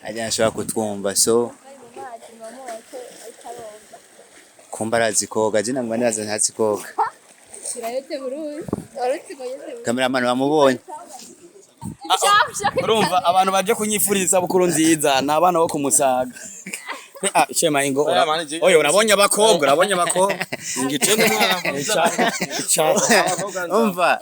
ajya ashobora kutwumva so kumba arazi koga jina ngo naza ntazi koga cameraman wamubonye urumva abantu baje kunyifuriza bukuru nziza nabana bo kumusaga Shema ingo oyo urabonye abakobwa ngicende umva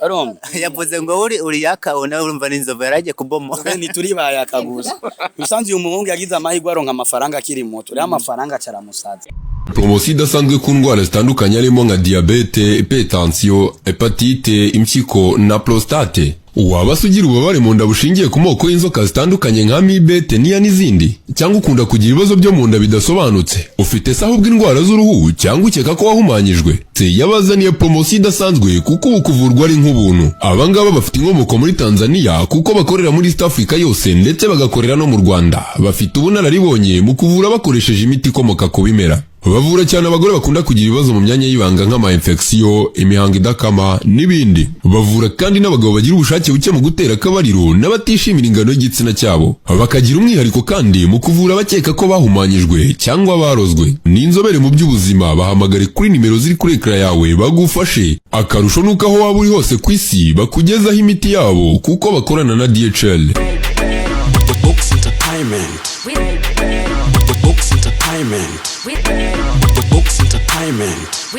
yavuze ngo uri yaka ona urumva n'inzovu yaraje kubomo ni turi bayakaguza bisanzwe uyu muhungu yagize amahirwe aronka amafaranga akiri muto rero amafaranga cyaramusaza Promosi idasanzwe ku ndwara zitandukanye harimo nka diabete, hypertension, hepatite, impyiko na prostate. Waba sugira ububabare mu nda bushingiye ku moko y'inzoka zitandukanye nka amibe, teniya n'izindi, cyangwa ukunda kugira ibibazo byo mu nda bidasobanutse. Ufite se ahubwo indwara z'uruhu cyangwa ukeka ko wahumanyijwe. Se yabazaniye promosi idasanzwe kuko ubu kuvurwa ari nk'ubuntu. Abangaba bafite inkomoko muri Tanzania kuko bakorera muri East Africa yose ndetse bagakorera no mu Rwanda. Bafite ubunararibonye mu kuvura bakoresheje imiti ikomoka ku bimera. Bavura cyane abagore bakunda kugira ibibazo mu myanya y'ibanga nk'ama infection, imihango idakama n'ibindi. Bavura kandi n'abagabo bagira ubushake buke mu gutera akabariro n'abatishimira ingano y'igitsina cyabo. Bakagira umwihariko kandi mu kuvura abakeka ko bahumanyijwe cyangwa barozwe. Ni inzobere mu by'ubuzima bahamagare kuri nimero ziri kuri ekra yawe bagufashe. Akarusho nuko aho waba uri hose ku isi bakugezaho imiti yabo kuko bakorana na DHL.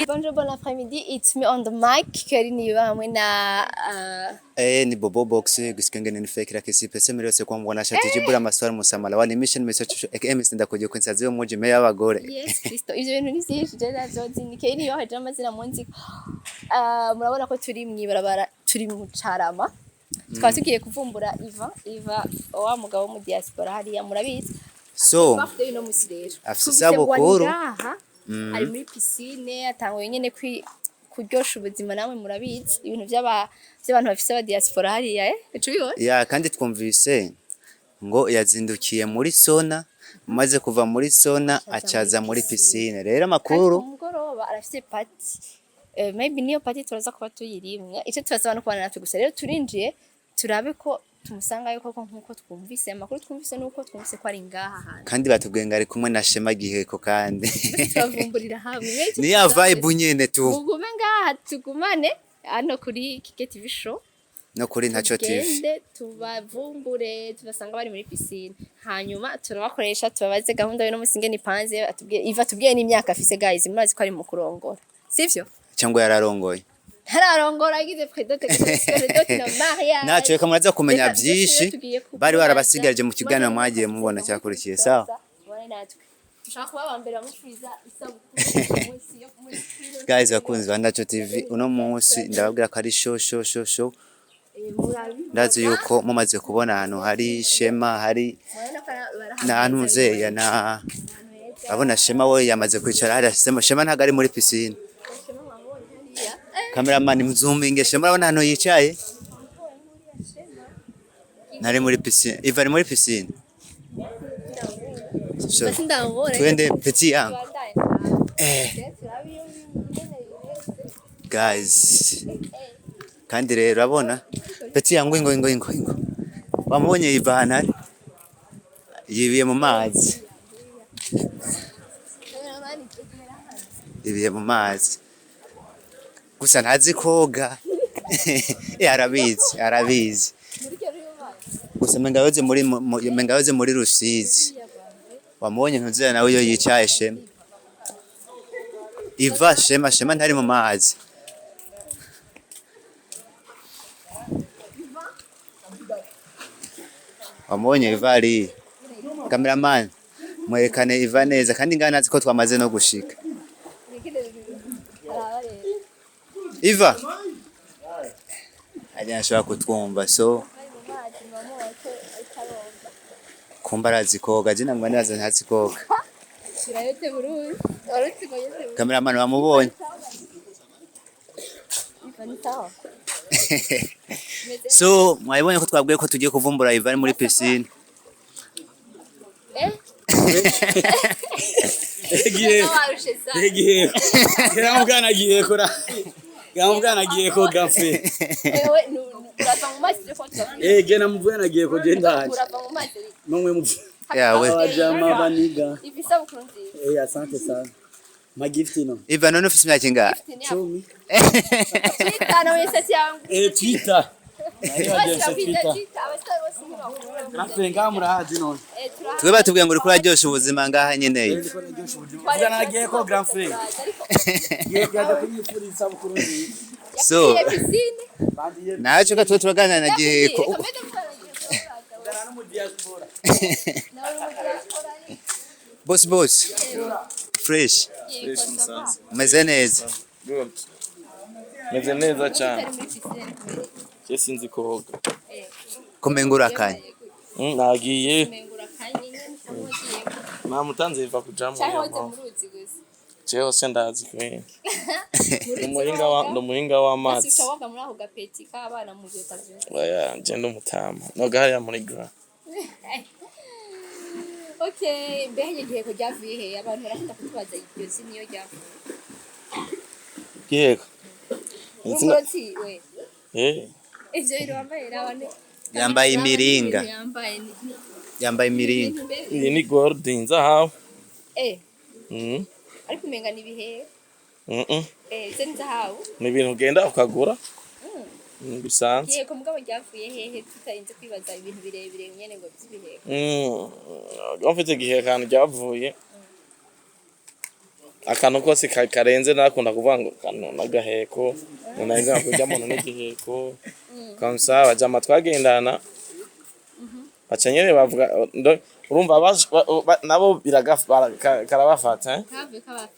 Bonjour, bon après-midi. It's me on the mic. Kariniwa hamwe na ni Bobo Box gusikengene ni fake rakisi pese mirose kwa mbona shati jibura maswara musamala wani mission message ekms ndakoje kwensaze yo muje meya abagore. Yes, Kristo. Ivyo bintu ni byinshi je nazozi ni Kariniwa haje amazina munzi. Murabona ko turi mwibarabara turi mu Carama. Tukaba tugiye kuvumbura Yvan wa mugabo mu diaspora hariya murabizi. So afisa bukuru ari muri piscine atangwe nyene kuryosha ubuzima namwe murabizi ibintu by'abantu bafise aba diaspora hariya ecubibona ya kandi twumvise ngo yazindukiye muri sona maze kuva muri sona acaza muri piscine rero makuru umugoroba arafise party maybe niyo party turaza kuba tuyirimwe icyo tubasaba no kubana natwe gusa rero turinjiye turabe ko tumusanga yuko nkuko twumvise amakuru twumvise nuko twumvise ko ari ngaha hantu kandi batubwenga ari kumwe na Shema Giheko kandi tuvumburira hamwe ni ya vibe nyene tu ugume ngaha tugumane hano kuri Kike TV show no kuri Ntacyo TV gende tubavumbure tubasanga bari muri piscine hanyuma turabakoresha tubabaze gahunda yo no musinge ni panze atubwiye n'imyaka afise guys murazi ko ari mu kurongora sivyo cyangwa yararongoye hararongora agize predote na Maria nacho reka muraza kumenya byinshi bari barabasigaje mu kiganiro mwagiye mubona cyakurikiye sawa tushaka kubabambera mushwiza isabukuru guys bakunzi ba Ntacyo TV uno munsi ndababwira ko ari show ndazi yuko mumaze kubona hano hari Shema hari na Ntuzeya na abona Shema we yamaze kwicara hari Shema ntago ari muri piscine cameraman mzoominge Shema urabona hano yicaye nari muri piscine Yvan muri piscine twende petit yangu guys kandi rero urabona petit yangu ingo wamubonye Yvan ari yibiye mu mazi yibiye mu mazi gusa ntazi koga arabizi gusa mengayoze muri Rusizi wamubonye Ntuzera nawe yo yicaye Shema Yvan Shema ntari mu mazi wamubonye Yvan ari cameraman mwerekane Yvan neza kandi ngana nazi ko twamaze no gushika Yvan ajya ashobora kutwumva so kumba arazi koga jina ngo naza ntazi koga cameraman wamubonye so mwabonye ko twabwiye ko tugiye kuvumbura Yvan muri piscine Yamugana Giheko gafe. Urava mu mazi cyo gena muvana Giheko genda haje. Urava mu mazi. Nomwe Yeah, we. Abajama baniga. Ifisa bukuru nziza. Asante sana. Ma gift no. Yvan none ufite imyaka ingahe? Chumi. Twitter na wese yangu. Twitter. Twitter. Ngaha murahazi none. Twe batubwiye ngo uri kuraryosha ubuzima ngaha nyene. Ugana nagiye ko grand frère. Giye kujya kunyifuriza bukuru nziza. So nacho ka turaganira na Giheko. Ugana no mu diaspora. Boss. Fresh. Meze neza. Good. Meze neza cyane. Je sinzi koga. Komengura kanya. Nagiye. Mutanze iva kujamo. Jeho sendazi kwe. Umuhinga w'amazi. Ushawaga muri aho gapeti k'abana mu gihe tavyo. Oya, je ndo mutama. No gahari muri gra. Okay, mbehe Giheko ryavuye he abantu barakunda kutubaza iryo zini yo ryavuye. Giheko. Umuroti we. Ivyo biro wambaye rabane. Yambaye imiringa. Yambaye imiringa. Iyi ni gold inzahabu. Ariko umenga ni bihe. Se nzahabu. Ni ibintu ugenda ukagura. Bisanzwe. Giheko mugabo ryavuye hehe tutarinze kwibaza ibintu birebire nyene ngo by'ibihe. Gafite Giheko kandi ryavuye. Akantu kose karenze nakunda kuvuga ngo kano nagaheko nanainga kujya muntu n'Igiheko kamsa bajama twagendana bacanyere bavuga urumva nabo karabafata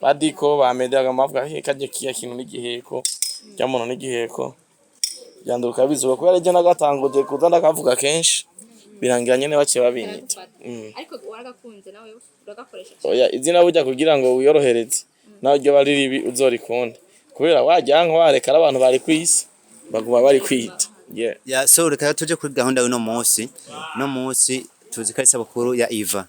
badiko bamedaga mavuga kaje kiya kintu n'Igiheko jya muntu n'Igiheko yanduruka bizuba ko yaraje nagatanguje kuza ndakavuga kenshi birangira nyene bace babinyita ariko waragakunze nawe uragakoresha oya izina bujya kugira ngo uyorohereze naho ryo bari ribi uzorikonda kubera wajya nko warekara abantu bari kwisi baguma bari kwita ya so reka tuje kuri gahunda y'uno munsi no munsi tuzi ko isabukuru ya Yvan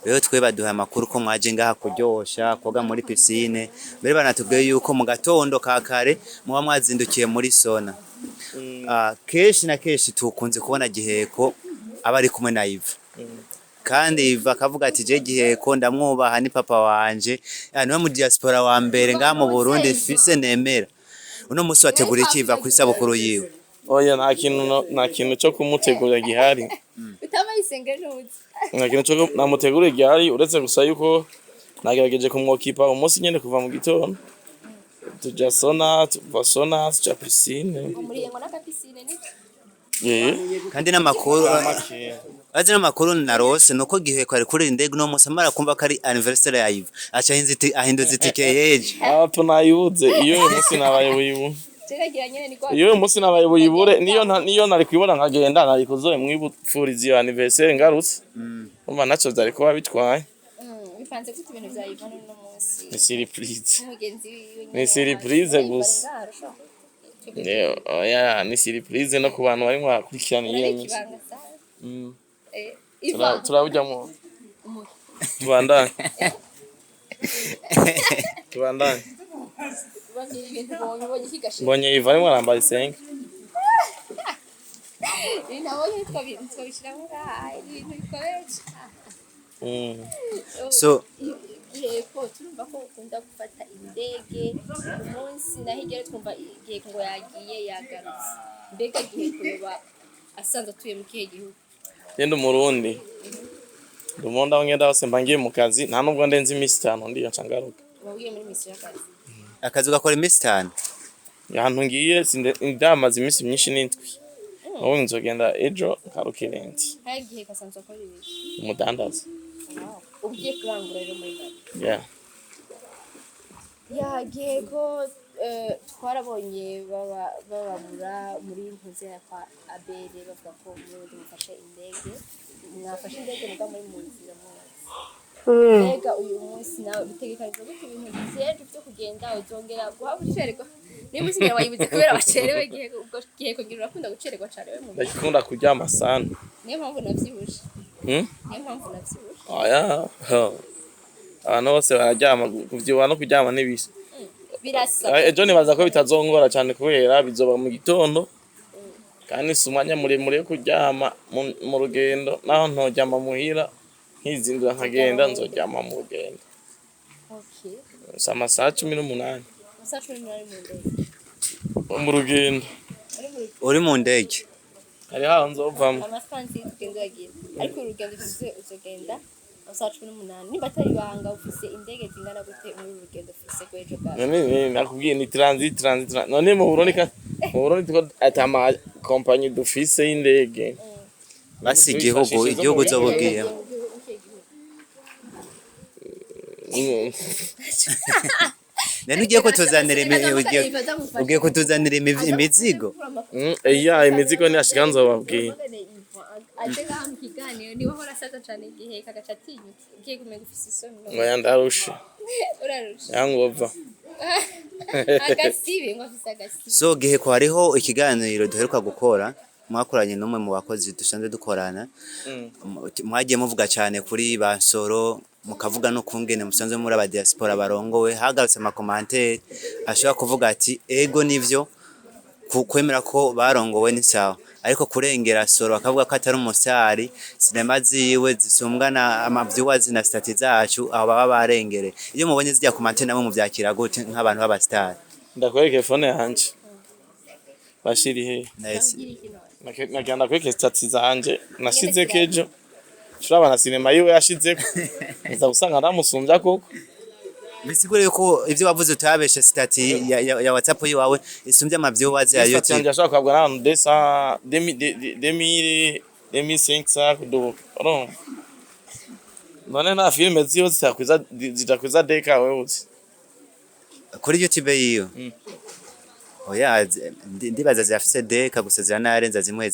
rero twe baduha amakuru ko mwaje ngaha kuryosha koga muri piscine mbere banatubwiye yuko mu gatondo ka kare muba mwazindukiye muri sona keshi na keshi tukunze kubona Giheko abari kumwe na Yvan kandi Yvan akavuga ati je Giheko ndamwubaha ni papa wanje niwe mu diaspora wa mbere ngaha mu Burundi fise nemera uno munsi wategura iki Yvan kuri sabukuru yiwe oya nta kintu cyo kumutegura gihari utabayisengeje uzi nta kintu cyo namutegura gihari uretse gusa yuko nagerageje kumwokipa umunsi nyene kuva mu gitondo tuja sona tuja piscine umuriyengo naka piscine ni kandi n'amakuru azi n'amakuru narose nuko Giheko ari kuri Indege no munsi amara kumva ko ari anniversary ya Yvan acha ahinduza itike yeje apo nayuze iyo munsi nabaye wibu iyo munsi nabaye wibure niyo nari kwibona nkagenda nari kuzoye mwibufuriza iyo anniversary ngarutse umva naco zari kuba bitwaye bipanze gute ibintu bya Yvan no munsi ni surprise umugenzi wiwe ni surprise gusa oya ni surprise no ku bantu bari mwakurikirana iyo nyinshi turabujyamo tubandanye mbonye Yvan arimo arambaye isenga so Giheko turumva ko ukunda gufata indege umunsi nahigere twumva Giheko ngo yagiye yagarutse mbega Giheko yoba asanzwe atuye mu kihe gihugu yenda umurundi ndumunda ngenda hose mbangiye mu kazi nta nubwo ndenze iminsi 5 ndiyo ncangaruka wagiye muri misi y'akazi akazi gakora iminsi 5 yantu ngiye ndamaze iminsi myinshi n'indwi aho nzogenda ejo karukirenzi hari Giheko asanzwe akora ibiki umudandaza ugiye kurangura rero muri yeah ya Giheko twarabonye bababura muri ntuze ya kwa Abere bavuga ko muri mufashe indege mwafashe indege muga muri munzira mbega uyu munsi nawe bitegekanye gute ibintu byeje byo kugenda uzongera guhabucererwa ni munsi ngira wayibuze kubera bacerewe Giheko ngira urakunda gucererwa cyane we mu ndakunda kuryama sana niyo mpamvu navyibushe aya abantu bose bararyama kuvyiwa no kuryama n'ibisi birasa ejo nibaza ko bitazongora cyane kubera bizoba mu gitondo kandi sumanya muremure kuryama mu rugendo naho ntojyama muhira nkizindura nkagenda nzoryama mu rugendo Okay. amasaha 18 Amasaha 18 mu ndege. mu rugendo uri mu ndege hari haho nzovamo Amasansi tugenda yagira. Ariko urugendo ufise uzogenda amasaha 18. Niba atari banga ufise indege zingana gute muri urugendo ufise kwejo bwa. none nakubwiye ni transit none mu Burundi tuko atama compagnie d'office y'indege basi igihugu zobubwiye none ugiye kutuzanira imizigo imizigo ntiyashika nzobabwiye Atega mkiganiro ni wahora sasa cyane gihe kagacatinya ugiye kumenya ufise isoni ngoya ndarusha urarusha yangova agasibe ngo afise agasibe so Giheko hariho ikiganiro duheruka gukora mwakoranye n'umwe mu bakozi dusanzwe dukorana mwagiye muvuga cyane kuri bansoro mukavuga no kungene musanzwe muri aba diaspora barongowe hagarutse ama commentaire ashobora kuvuga ati ego nivyo kwemera ko barongowe ni sawa ariko kurengera soro bakavuga ko atari umusari sinema ziwe zisumbwana amavyuwazi na stati zacu aho baba barengere iyo mubonye zijya commentaire namwe muvyakira gute nk'abantu b'abastari ndakwereke phone yanje bashiri he nagenda kweke stati zanje nashize kejo shuraba na sinema yiwe yashizeko nza gusanga ndamusumbya koko bisigure ko ivyo wavuze utabeshe stati ya WhatsApp yiwawe isumbye amavyuwazi ya YouTube stati yashaka kwabwa n'abantu desa 2500 kudo none na filme ziyo zitakwiza deka wewe kuri YouTube yiyo oya ndibaza zafise deka gusa ziranarenza zimwe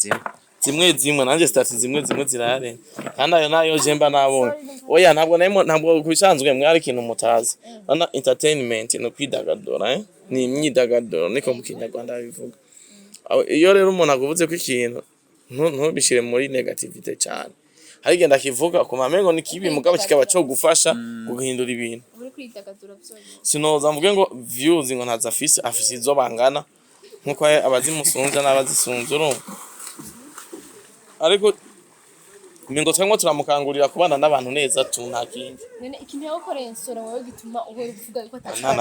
nanje stati zimwe zirare kandi ayo nayo jemba nabonye oya ntabwo kwishanzwe mwari kintu mutazi ana entertainment no kwidagadura ni imyidagaduro niko mu Kinyarwanda bivuga iyo rero umuntu aguvuze ko ikintu ntubishire muri negativite cyane harigenda kivuga ku mamengo ni kibi mugabo kikaba cyo gufasha guhindura ibintu uri kwidagadura byonyine sinoza mvuge ngo views ngo ntazafise afise izo bangana nkuko abazimusunza n'abazisunza ariko mingo twemwe turamukangurira kubana n'abantu neza tunakindi none ikintu yakoreye nsoro wowe gituma uhora uvuga ko nta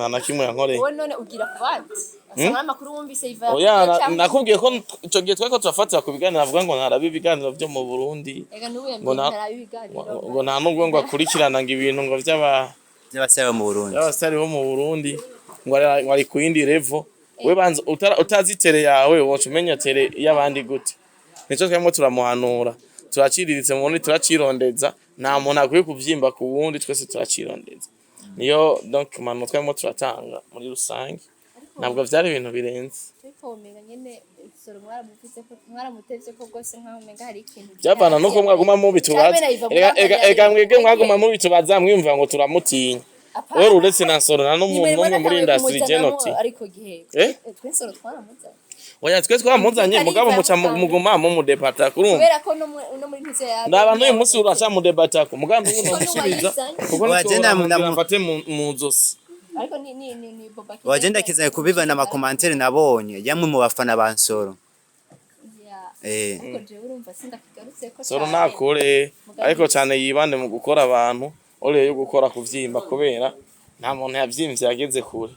na kimwe yankoreye wowe none ugira kubandi asanga amakuru wumvise Yvan oya nakubwiye ko ico gihe tweko turafatira ku biganiro avuga ngo ntarabi ibiganiro byo mu Burundi ngo ntarabi ibiganiro ngo nta nubwo ngo akurikirana ngo ibintu ngo by'abasaba mu Burundi y'abasari bo mu Burundi ngo ari ku yindi level we banza utazi tere yawe wocu umenya tere y'abandi gute nico twemwe turamuhanura turaciriritse mu Burundi turacirondeza nta muntu akwiye kuvyimba ku wundi twese turacirondeza niyo donc mano twemwe turatanga muri rusange ntabwo vyari ibintu birenze ariko umenga nyene soro mwaramutevye ko gose nkaho umenga hari ikintu byavana nuko mwaguma mu bitubaza ega mwege mwaguma mu bitubaza mwimva ngo turamutinya oro uretse na soro na n'umuntu muri industry genoti ariko Giheko twe soro twaramuzanye oya twe twamuzanye mugabo muca muguma mu debata kurumva kubera ko no muri ntize ya ndabantu uyu munsi uraca mu debata ko mugabo uno musubiza kuko nafate mu zosi ariko ni boba wagenda kizaye kubivana ama commentaire nabonye yamwe mu bafana bansoro ariko je urumva sindakigarutse ko soro nakore ariko cyane yibande mu gukora abantu ore yo gukora kuvyimba kubera nta muntu yavyimvye yageze kure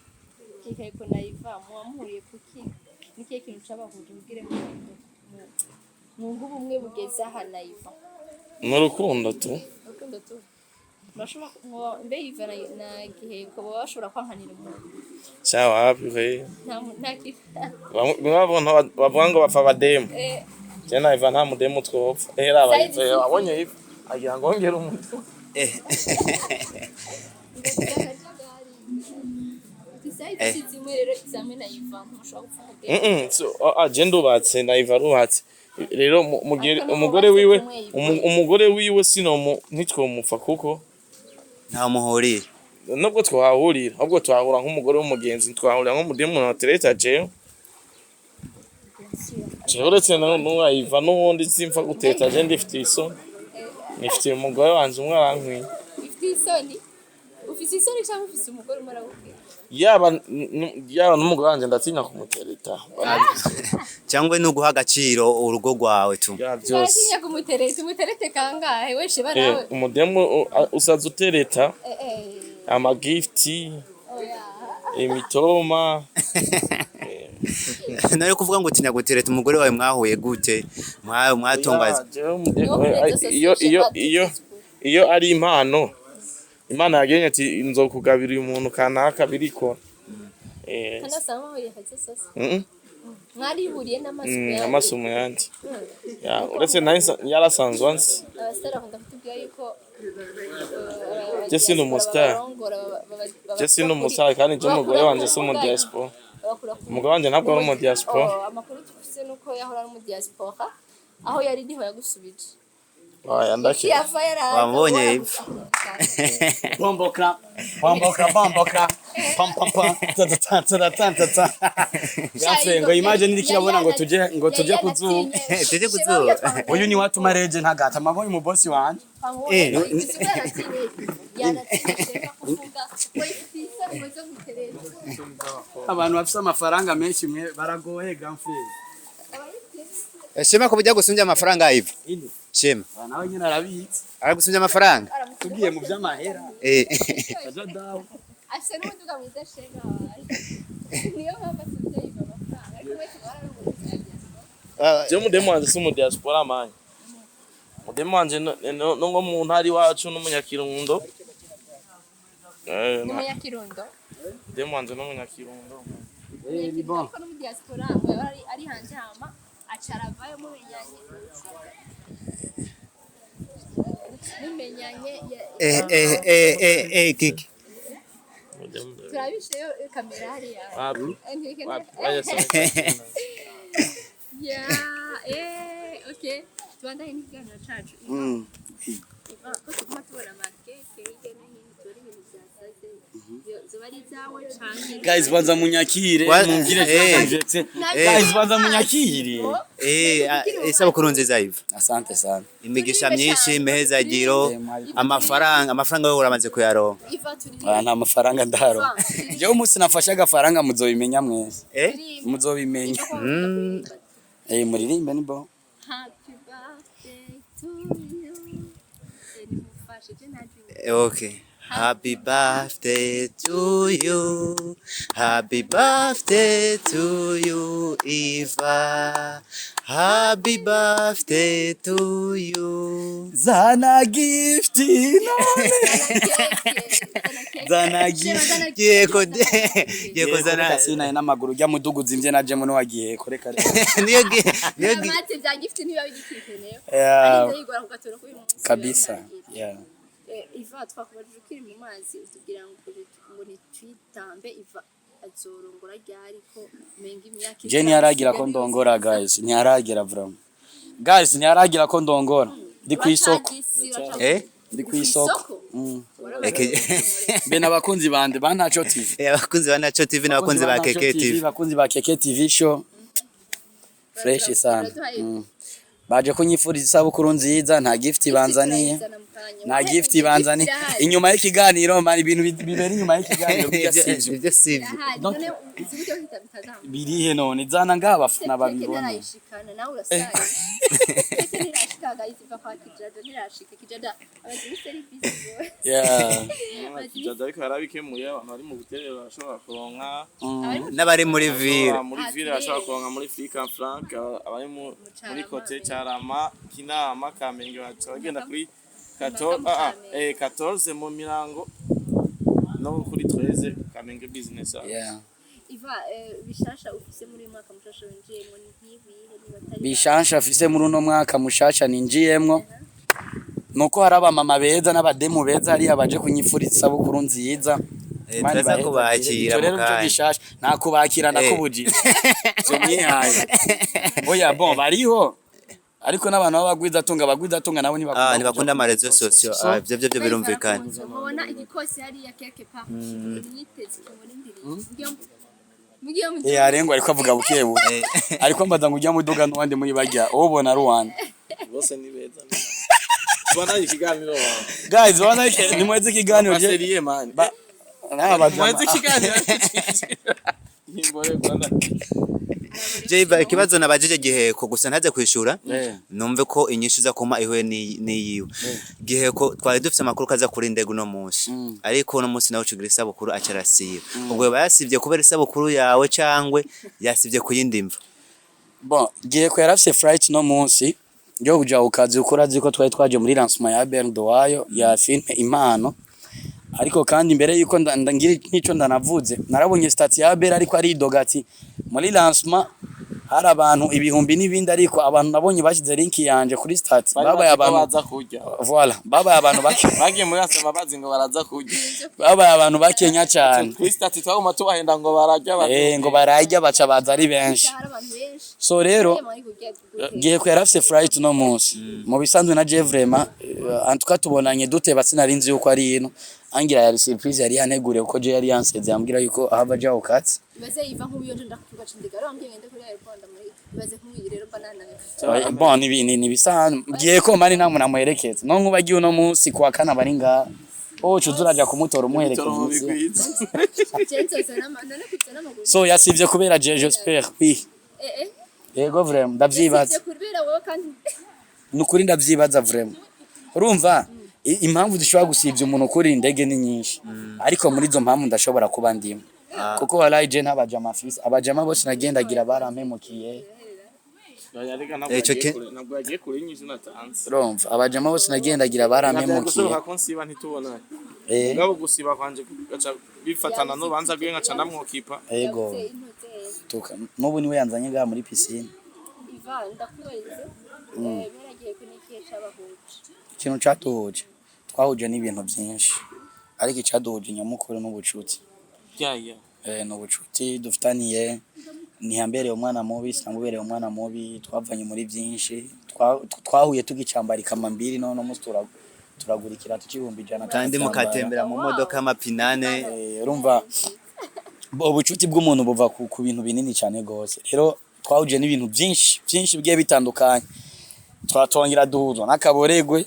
Giheko na Yvan muamuriye kuki niki kintu cyabahuje ubwire mu ngubu umwe bugeza hana Yvan mu rukundo tu bashobora mbe Yvan na Giheko bashobora kwankanira umuntu sawa hapi we nta kifa bavuga ngo bapfa bademu cyane Yvan nta mudemu twopfa era abonye Yvan agira ngo ngere umuntu agenda ubatse na Yvan ruhatse rero umugore wiwe sino ntitwomufa kuko nta muhurira nubwo twahurira ahubwo twahura nk'umugore w'umugenzi twahurira nk'umudemu na tereta jewe uretse n'uwa Yvan n'ubundi simfa guteta je ndifite isoni nifite umugore wanje umwe arankwiye ufite isoni cyangwa ufite umugore umara gukwiye yaba n'umugore wanje ndatinya kumutereta cyangwa no guha agaciro urugo rwawe tu byose Uratinya umuterete kangahe weshe barawe. umudemu usaza utereta amagifti imitoma nayo kuvuga ngo utinya gutereta umugore wawe mwahuye gute mwatongaza iyo ari impano Imana yagenye ati nzokugabira uyu muntu kanaka biriko Kana sama hoye hatse sasa. Mwari buriye n'amasumo yandi ya uretse yarasanzwe ansi abasitara kunda kutubwira yuko Jesse no mustar Jesse no mustar kandi je umugore wanje so mu diaspora umugore wanje ntabwo ari mu diaspora amakuru tufise nuko yahora ari mu diaspora aho yari niho yagusubije ndaki wambonye bomboka pam pam pam ta Vyase ngo imagine ndikirabona ngo tuje kuzuba uyu ni watu mareje ntagata mabonye mu boss wanje abantu bafite amafaranga menshi mwe baragoye gamfrey Shema ko bijya gusumbya amafaranga yiva Shema nawe nyine arabitse aragusumbya amafaranga tugiye mu by'amahera aja dawo ase n'umuduga mwiza Shema niyo mpamvu asubije yiva amafaranga ariko wese bararubutse je mudemu wanje so mu diaspora manje mudemu wanje no ngo mu ntari wacu n'umunyakirundo n'umunyakirundo mudemu wanje n'umunyakirundo ni bon ko no mu diaspora ngo ari hanze hama acaravayo mumenyanye kiki turabisheyo kamera hariya okay tubandaye n'ikiganiro cacu ko tuguma tubona amakeke hirya no hino tubona ibintu vyasaze zoba ari izawe canke guys banza munyakire mungire cyangetse guys banza munyakire isabukuru nziza yiva asante sana imigisha myinshi mehezagiro amafaranga yo uramaze kuyaronka Yvan turi nta mafaranga ndaro je umunsi nafashe agafaranga muzobimenya mwese muzobimenya muririmbe ni bo happy birthday to you nimufashe je naje okay Happy birthday to you. Happy birthday to you, Eva. Happy birthday to you. Zana gift Zana gift Yego zana sina n'amaguru ujya mudugu zimvye naje muno wagiye koreka niyo mate bya gift niba bigikiteneyo yeah yigora kugatora ko uyu munsi kabisa yeah Yvan twakubajije ukiri mu mazi utubwira ngo ni twitambe Yvan azorongora ryari ko menga imyaka je ntiyaragira ko ndongora guys ntiyaragira vraiment guys ntiyaragira ko ndongora ndi kwisoko ndi kwisoko bena abakunzi bande banacho TV abakunzi banacho TV n'abakunzi ba Keke TV abakunzi ba Keke TV show fresh sana baje kunyifuriza isabukuru nziza nta gift banzaniye na gift banzaniye inyuma y'ikiganiro mari ibintu bibera inyuma y'ikiganiro ibyo sivyo birihe none zana ngabafana babibona nawe urasanga nirashikaga iziva kwa kijada nirashika kijada abazimise ari busy yeah kijada ariko yarabikemuye abantu bari mu buterero bashobora kuronka n'abari muri ville bashobora kuronka muri Africa Frank abari muri Côte Carama Kinama Kamenge bagenda kuri 14 mu mirango no kuri 13 Kamenge business yeah Yvan bishasha ufise muri mwaka mushasha winjiyemo ni nkibi batari bishasha afise muri uno mwaka mushasha ninjiyemwo nuko haraba mama beza n'abademu beza ari abaje kunyifuriza isabukuru nziza turaza kubakira mukanya nta kubakira nakubujije zo mwihaye oya bon bariho ariko n'abantu babagwiza tunga nabo ntibakunda amarezo sosio byo birumvikana mubona igikosi hari ya keke pa nyiteze muri ndiri arengwa ariko avuga bukebuke ariko mbaza ngo ujya muduga n'uwandi muri bajya ubona Rwanda bose ni beza bana ikiganiro guys wana ni mweze ikiganiro seriye man mwezi kiganiro Nimbore Rwanda Jeba ikibazo nabajije Giheko gusa ntaze kwishura numve ko inyinshi za kuma ihwe niyiwe Giheko twari dufite amakuru kaza kuri Indege no munsi ariko no munsi nawe ucigira isabukuru acarasiba ubwo bayasivye kubera isabukuru yawe cangwe yasivye kuyindimva bon Giheko yarafise flight no munsi yo kuja ukazi ukora ziko twari twaje muri lancement ya Berndo wayo ya filme impano ariko kandi imbere yuko ndangira nico ndanavuze narabonye stat ya Bera ariko ari dogati muri lancement hari abantu ibihumbi n'ibindi ariko abantu nabonye bashize link yanje kuri stat baba abantu baza kurya voilà baba abantu bagiye muri asema bazi ngo baraza kurya baba abantu bakenya cyane kuri stat twaguma tubahenda ngo bararya ngo bararya baca baza ari benshi so rero Giheko yarafise flight no munsi mu bisanzwe na Jevrema antuka tubonanye dute basinarinzi yuko ari ino angira yari surprise yari yanegure uko je yari yanseze yambwira yuko ahava jaho katsi baze Yvan nk'ubiyo nje ndakuvuga cindega rero ambye ngende kuri airport muri baze nk'uyi rero banana bon ni bisanzwe Giheko mari namwe namuherekeza no nkubagiye uno munsi kwa kana bari nga cuzuraja kumutora umuherekeza so yasivye kubera j'espère oui yego vraiment ndavyibaza nukuri ndavyibaza vraiment urumva impamvu zishobora gusivya umuntu kuri Indege ni nyinshi ariko muri zo mpamvu ndashobora kuba ndimo kuko walayi je ntabajama afise abajama bose nagendagira barampemukiye nabwo yagiye kuri nyinshi natanze urumva abajama bose nagendagira barampemukiye ngabo gusiba kwanje gaca bifatana no banza gwe ngaca ndamwokipa yego tuka nubu niwe yanzanye ga muri piscine Yvan ndakuweze beragiye kunikiye cabahuje ikintu catuhuje twahuje n'ibintu byinshi ariko icaduhuje nyamukuru n'ubucuti n'ubucuti dufitaniye ntiyambereye umwana mubi sinambereye umwana mubi twavanye muri byinshi twahuye tugicambarika amambiri none mustura turagurikira tukibumba ijana kandi mukatembera mu modoka amapinane urumva ubucuti bw'umuntu buva ku bintu binini cyane gose rero twahuje n'ibintu byinshi bigiye bitandukanye twatongera duhuzwa n'akaboregwe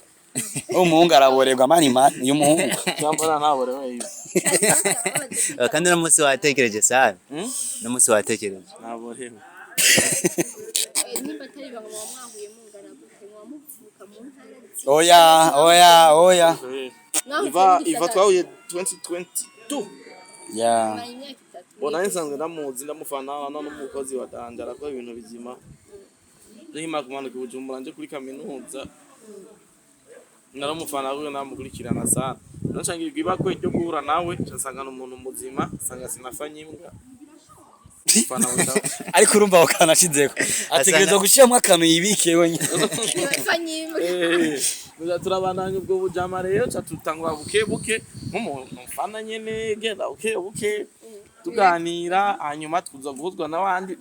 umuhungu araboregwa mani y'umuhungu cyambara ntaborewe kandi no munsi watekereje sana no munsi watekereje ntaborewe nimba atari banga mwahuye mungana gute mwamuvuka mu ntara oya Iva twahuye 2022 ya bona nsanzwe ndamuzi ndamufana n'umukozi wa Danja arakora ibintu bizima ndihima kumanuka Bujumbura nje kuri kaminuza naramufana rero namukurikirana sana nacangirwa ibakwe ryo guhura nawe nsanga umuntu muzima sanga sinafanye imbwa fana witaho ariko urumva wakanashizeko ategereza gushiramo akantu yibike wenyine fanye imbwa turabandanya ubwo bujama rero catutangwa buke nk'umuntu mfana nyene genda buke tuganira hanyuma tuza guhuzwa n'abandi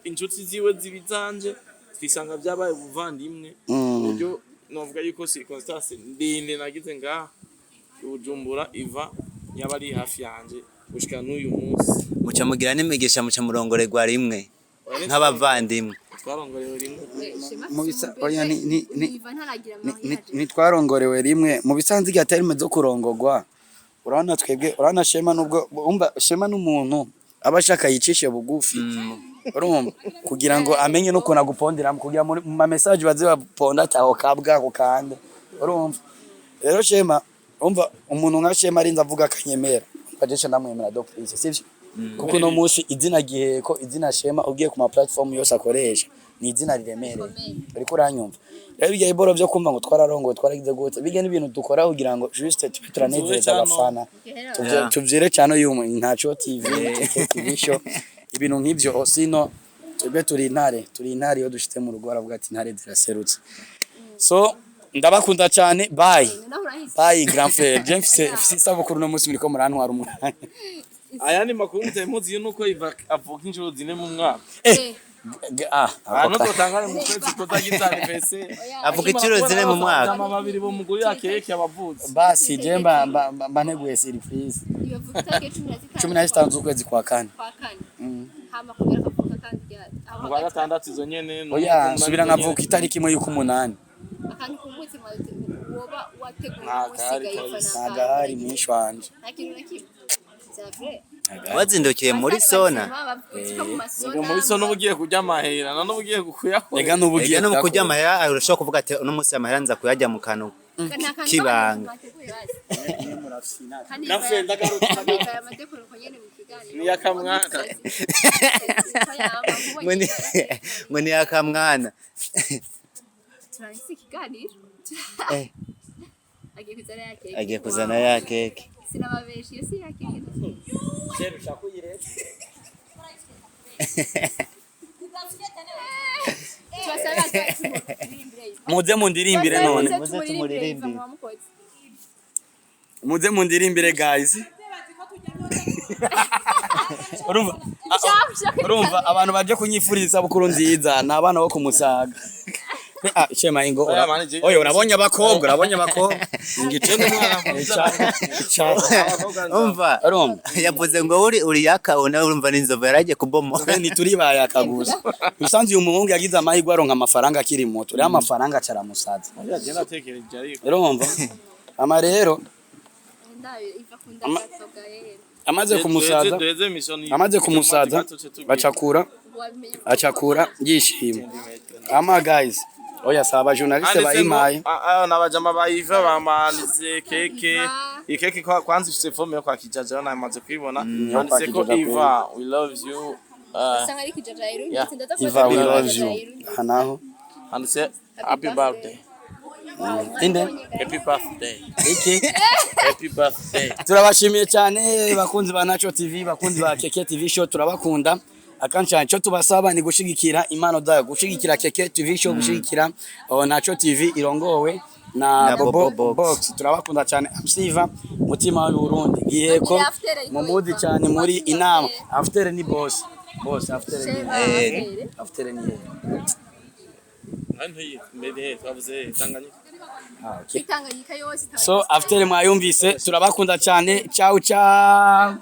inshuti ziwe zibizanje twisanga byabaye ubuvandimwe buryo novuga yuko circumstance ndende nagize ngaha Bujumbura Yvan yaba ari hafi yanje gushika n'uyu munsi muca mugira n'imigisha muca murongorerwa rimwe nk'abavandimwe twarongorewe rimwe mu bisa oya ni twarongorewe rimwe mu bisanzwe igatari zo kurongorwa urabona twebwe urabona Shema nubwo umba Shema n'umuntu abashaka yicishe bugufi urumva kugira ngo amenye no kuna gupondera kugira mu message baze baponda taho kabwa ko kande urumva rero Shema umva umuntu nka Shema arinza avuga akanyemera bajesha ndamwemera do please sivyo kuko no munsi izina Giheko izina Shema ugiye ku ma platform yose akoresha ni izina riremere ariko uranyumva rero bigiye boro byo kumva ngo twararongo twaragize gute bige n'ibintu dukora kugira ngo juste turanezeza abafana tuvyere cyane uyu ntaco TV TV show ibintu nk'ivyo osino twebwe turi intare yo dushite mu rugo aravuga ati intare ziraserutse so ndabakunda cyane bye grand frère James isabukuru no munsi muri ko murantwara umunani aya ni makuru mutamuzi nuko Yvan avuga injuro zine mu mwaka nuko tangane mu kwezi kotagitari pese avuga injuro zine mu mwaka ama babiri bo mugurira keke abavuzi basi jemba mbaneguye surprise 16 z'ukwezi kwa kane hama kubera kavuka kandi mu kwa gatandatu izo nyene oya subira nkavuka itariki imwe y'uko 8 akantu kumutse woba wateguye musiga Yvan nagahari mwishwanje nakintu nakimwe wazindukiye muri sona muri sona ubugiye kujya amahera none ubugiye kukuyako ega nubugiye no kujya amahera urashobora kuvuga ati uno munsi amahera nza kuyajya mu kantu kibanga nafenda garuka ni yakamwana ngo ni akamwana turangise ikiganiro agiye kuzana ya keke sinababeshi iyo si ya keke Serusha kuyireta muze mundirimbire none muze mundirimbire guys urumva abantu baje kunyifuriza isabukuru nziza ni abana bo kumusaga shema ingo oyo urabonye abakobwa ngice umva yavuze ngo uri yakabona urumva n'inzovu yaragiye kubomoka ni turi bayakaguza musanze uyu muhungu yagize amahirwe aronka amafaranga akiri muto rero amafaranga acaramusaza urumva ama rero amaze kumusaza acakura yishima ama guys oya saba journaliste bayimaye nabajama bayiva bamanitse keke ikeke kwanza ifite forme yo kwa kijaje na amaze kwibona handitse ko Yvan we love you sanga ari kijaje Yvan we love you hanaho handitse happy birthday inde happy birthday iki happy birthday turabashimiye cyane bakunzi ba Nacho TV bakunzi ba Keke TV show turabakunda akancha cyo tubasaba ni gushigikira impano zayo gushigikira Keke TV show gushigikira Nacho TV irongowe na Bobo Box turabakunda cyane Amsiva mutima wa Burundi Giheko mumudi cyane muri inama after ni boss after ni so after mwayumvise turabakunda cyane ciao ciao